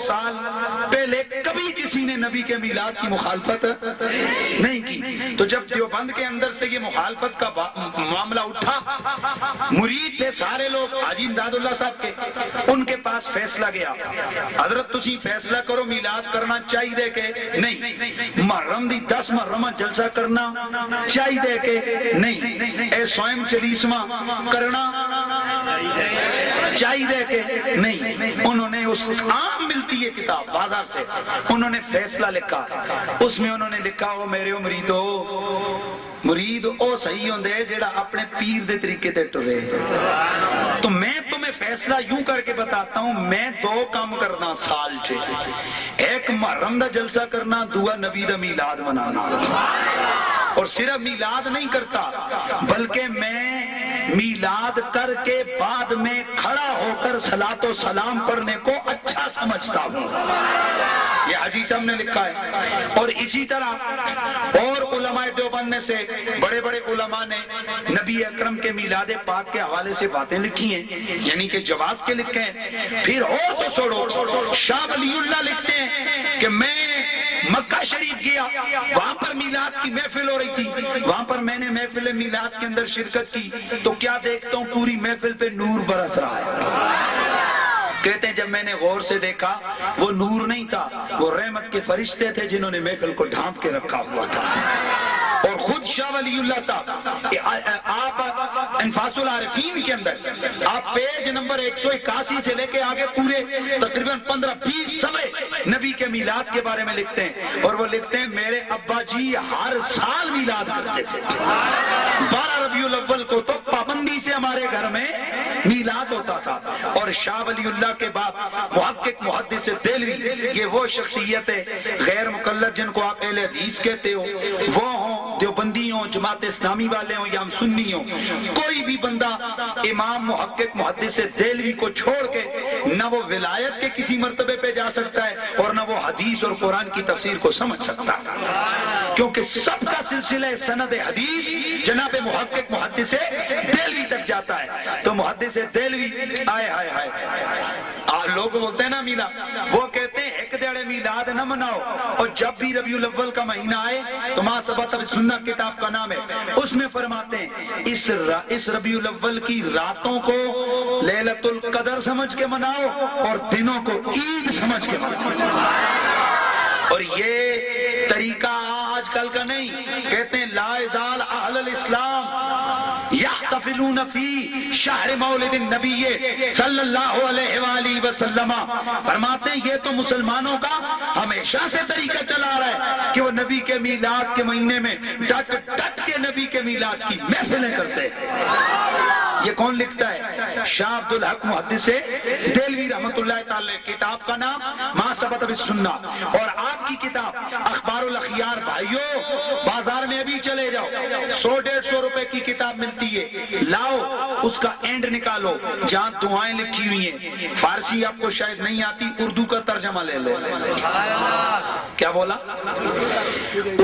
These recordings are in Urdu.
سال پہلے کبھی کسی نے نبی کے میلاد کی مخالفت نہیں کی. تو جب دیوبند کے اندر سے یہ مخالفت کا معاملہ اٹھا، مرید تھے سارے لوگ حاجی امداد اللہ صاحب کے، ان کے پاس فیصلہ گیا، حضرت تسی فیصلہ کرو میلاد کرنا چاہیے کہ نہیں، محرم دی 10 محرم جلسہ کرنا چاہیے کہ نہیں، اے سوئم چلیسواں کرنا چاہیے کہ نہیں. انہوں نے اس عام ملتی ہے کتاب بازار سے، انہوں نے فیصلہ لکھا، اس میں انہوں نے لکھا وہ میرے مریدو، مرید او صحیح ہوندے جیڑا اپنے پیر دے طریقے تے ٹرے. تو میں تمہیں فیصلہ یوں کر کے بتاتا ہوں، میں 2 کام کرنا سال چ، ایک محرم دا جلسہ کرنا، دوسرا نبی دا میلاد منانا. اور صرف میلاد نہیں کرتا بلکہ میں میلاد کر کے بعد میں کھڑا ہو کر صلاۃ و سلام پڑھنے کو اچھا سمجھتا ہوں. یہ حاجی صاحب نے لکھا ہے. اور اسی طرح اور علماء دیوبند میں سے بڑے بڑے علماء نے نبی اکرم کے میلاد پاک کے حوالے سے باتیں لکھی ہیں، یعنی کہ جواز کے لکھے ہیں. پھر اور تو چھوڑو، شاہ ولی اللہ لکھتے ہیں کہ میں مکہ شریف گیا، وہاں پر میلاد کی محفل ہو رہی تھی، وہاں پر میں نے محفل میلاد کے اندر شرکت کی تو کیا دیکھتا ہوں پوری محفل پہ نور برس رہا ہے. کہتے ہیں جب میں نے غور سے دیکھا وہ نور نہیں تھا، وہ رحمت کے فرشتے تھے جنہوں نے محفل کو ڈھانپ کے رکھا ہوا تھا. اور خود شاہ ولی اللہ صاحب آپ انفاس العارفین کے اندر آپ پیج نمبر 181 سے لے کے آگے پورے تقریباً 15-20 صفحے نبی کے میلاد کے بارے میں لکھتے ہیں. اور وہ لکھتے ہیں میرے ابا جی ہر سال میلاد کرتے تھے. 12 ربیع الاول کو تو پابندی سے ہمارے گھر میں میلاد ہوتا تھا. اور شاہ ولی اللہ کے بعد محقق محدث دہلوی، یہ وہ شخصیت ہے غیر مقلد جن کو آپ اہل حدیث کہتے ہو، وہ ہوں دیوبندی ہوں، جماعت اسلامی والے ہوں یا ہم سنی ہوں، کوئی بھی بندہ امام محقق محدث دہلوی کو چھوڑ کے نہ وہ ولایت کے کسی مرتبے پہ جا سکتا ہے اور نہ وہ حدیث اور قرآن کی تفسیر کو سمجھ سکتا ہے، کیونکہ سب کا سلسلہ سند حدیث جناب محقق محدث دہلوی تک جاتا ہے. تو محدث دہلوی آئے ہائے ہائے، لوگ بولتے ہیں نا میلاد، وہ کہتے ہیں ایک دیڑے میلاد نہ مناؤ، اور جب بھی ربیع الاول کا مہینہ آئے تو ما ثبت سنت کتاب کا نام ہے، اس میں فرماتے ہیں اس ربیع الاول کی راتوں کو لیلۃ القدر سمجھ کے مناؤ اور دنوں کو عید سمجھ کے مناؤ. اور یہ طریقہ آج کل کا نہیں. کہتے ہیں لا یزال اہل الاسلام یحتفلون فی شہر مولد النبی صلی اللہ علیہ وآلہ وسلم. فرماتے ہیں یہ تو مسلمانوں کا ہمیشہ سے طریقہ چلا رہا ہے کہ وہ نبی کے میلاد کے مہینے میں ڈٹ ڈٹ کے نبی کے میلاد کی محفلیں کرتے ہیں. یہ کون لکھتا ہے؟ شاہ عبدالحق محدث دہلوی رحمت اللہ تعالی. کتاب کا نام ما ثبت بالسنہ. اور آپ کی کتاب اخبار الاخیار، بھائیو بازار میں ابھی چلے جاؤ، 100-150 روپے کی کتاب ملتی ہے، لاؤ اس کا اینڈ نکالو جہاں دعائیں لکھی ہوئی ہیں. فارسی آپ کو شاید نہیں آتی، اردو کا ترجمہ لے لو. کیا بولا؟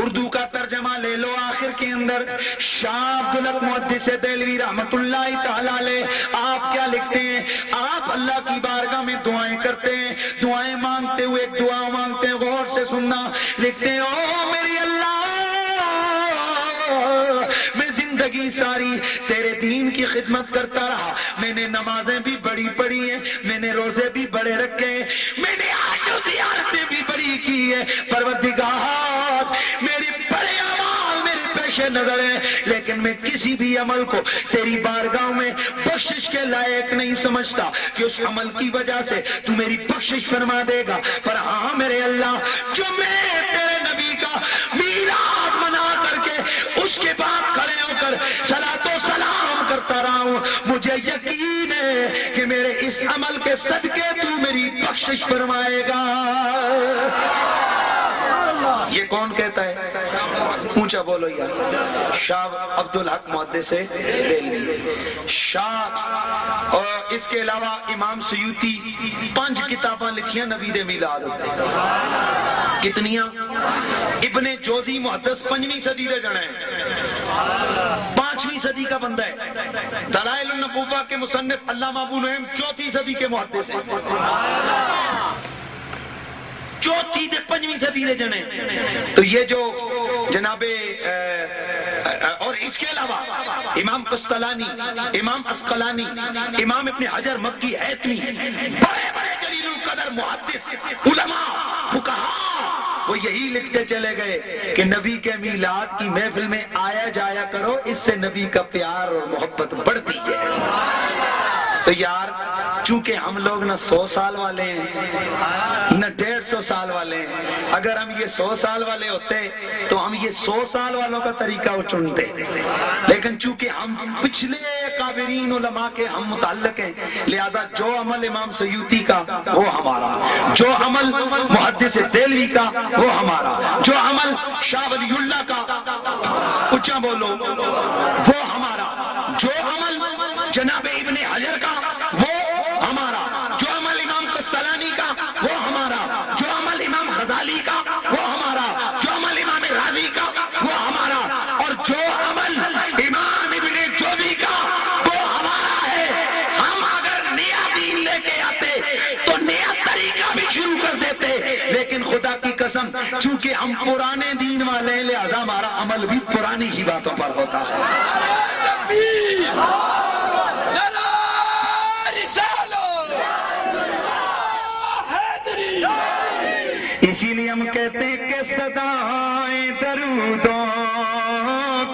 اردو کا ترجمہ لے لو. آخر کے اندر شاہ عبدالحق محدث دہلوی رحمت اللہ تعالی علیہ آپ کیا لکھتے ہیں؟ آپ اللہ کی بارگاہ میں دعائیں کرتے ہیں، دعائیں مانگتے ہوئے ایک دعا مانگتے ہیں، غور سے سننا. لکھتے ہیں او میری اللہ، میں زندگی ساری تیرے دین کی خدمت کرتا رہا، میں نے نمازیں بھی بڑی پڑھی ہیں، میں نے روزے بھی بڑے رکھے ہیں، میں نے حج و زیارتیں بھی بڑی کی ہیں. پروردگار میری بڑے اعمال میرے پیش نظر ہیں، لیکن میں کسی بھی عمل کو تیری بارگاہ میں بخشش کے لائق نہیں سمجھتا کہ اس عمل کی وجہ سے تو میری بخشش فرما دے گا. پر ہاں میرے اللہ، جو میں تیرے نبی کا میلاد منا کر کے اس کے بعد کھڑے ہو کر صلاۃ و سلام کرتا رہا ہوں، مجھے یقین ہے کہ میرے اس عمل کے صدقے تو میری بخشش فرمائے گا. یہ کون کہتا ہے؟ اونچا بولو یار. شاہ عبدالحق محدث دہلوی. شاہ اور اس کے علاوہ امام سیوطی 5 کتاباں لکھیاں نبی دے میلاد. کتنیاں؟ ابن جوزی محدث 5ویں صدی دے جڑے ہیں، 5ویں صدی کا بندہ ہے. دلائل النبوہ کے مصنف علامہ ابو نعیم 4تھی صدی کے محدث ہیں. چوتھی دے 5ویں صدی دے جنے. تو یہ جو جناب اور اس کے علاوہ امام قسطلانی، امام عسقلانی، امام ابن حجر مکی حیثمی، بڑے بڑے جلیل القدر محدث علماء فقہاء، وہ یہی لکھتے چلے گئے کہ نبی کے میلاد کی محفل میں آیا جایا کرو، اس سے نبی کا پیار اور محبت بڑھتی ہے. تو یار چونکہ ہم لوگ نہ 100 سال والے ہیں نہ 150 سال والے ہیں، اگر ہم یہ 100 سال والے ہوتے تو ہم یہ 100 سال والوں کا طریقہ چنتے، لیکن چونکہ ہم پچھلے کابرین علماء کے ہم متعلق ہیں، لہذا جو عمل امام سیوطی کا وہ ہمارا، جو عمل محدث دہلوی کا وہ ہمارا، جو عمل شاہ ولی اللہ کا اونچا بولو وہ ہمارا، جو عمل جناب ابن حجر کا وہ ہمارا، جو عمل امام قسطلانی کا وہ ہمارا، جو عمل امام غزالی کا وہ ہمارا، جو عمل امام رازی کا وہ ہمارا، اور جو عمل امام ابن جوزی کا وہ ہمارا ہے. ہم اگر نیا دین لے کے آتے تو نیا طریقہ بھی شروع کر دیتے، لیکن خدا کی قسم چونکہ ہم پرانے دین والے ہیں لہذا ہمارا عمل بھی پرانی ہی باتوں پر ہوتا ہے. اسی لیے ہم کہتے ہیں کہ صدائیں درودوں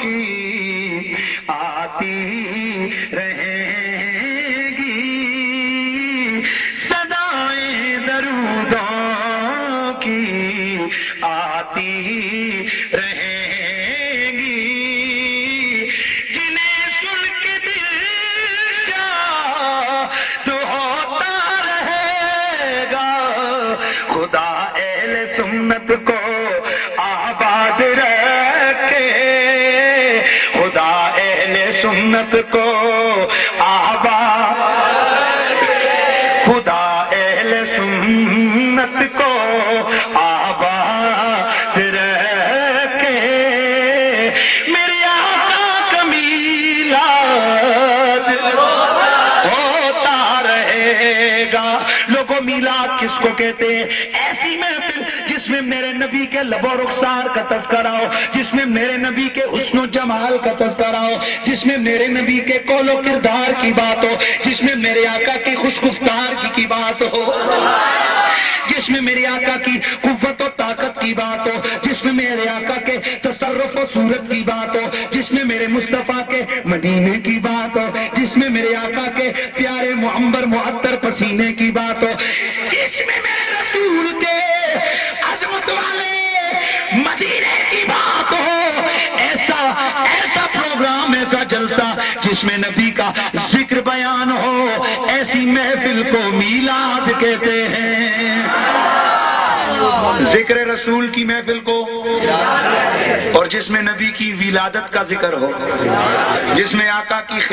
کی آتی رہیں گی، صدائیں درودوں کی آتی رہیں گی، جنہیں سن کے دل شاد ہوتا رہے گا. خدا سنت کو آباد رکھے، خدا اہل سنت کو آباد، خدا اہل سنت کو آباد رکھے. میرے آقا کا میلاد ہوتا رہے گا. لوگوں میلاد کس کو کہتے ہیں؟ ایسی محفل جس میں میرے نبی کے لب و رخسار کا تذکرہ ہو، جس میں میرے نبی کے حسن و جمال کا تذکرہ ہو، جس میں میرے نبی کے قول و کردار کی بات ہو، جس میں میرے آقا کی خوش گفتار کی بات ہو، جس میں میرے آقا کی قوت و طاقت کی بات ہو، جس میں میرے آقا کے تصرف و صورت کی بات ہو، جس میں میرے مصطفیٰ کے مدینے کی بات ہو، جس میں میرے آقا کے پیارے معمر معطر پسینے کی بات ہو، جس میں میرے رسول کے عظمت والے مدینے کی بات ہو. ایسا پروگرام، ایسا جلسہ جس میں نبی کا ذکر بیان ہو، ایسی محفل کو میلاد کہتے ہیں. ذکر رسول کی محفل کو، اور جس میں نبی کی ولادت کا ذکر ہو، جس میں آقا کی خلقت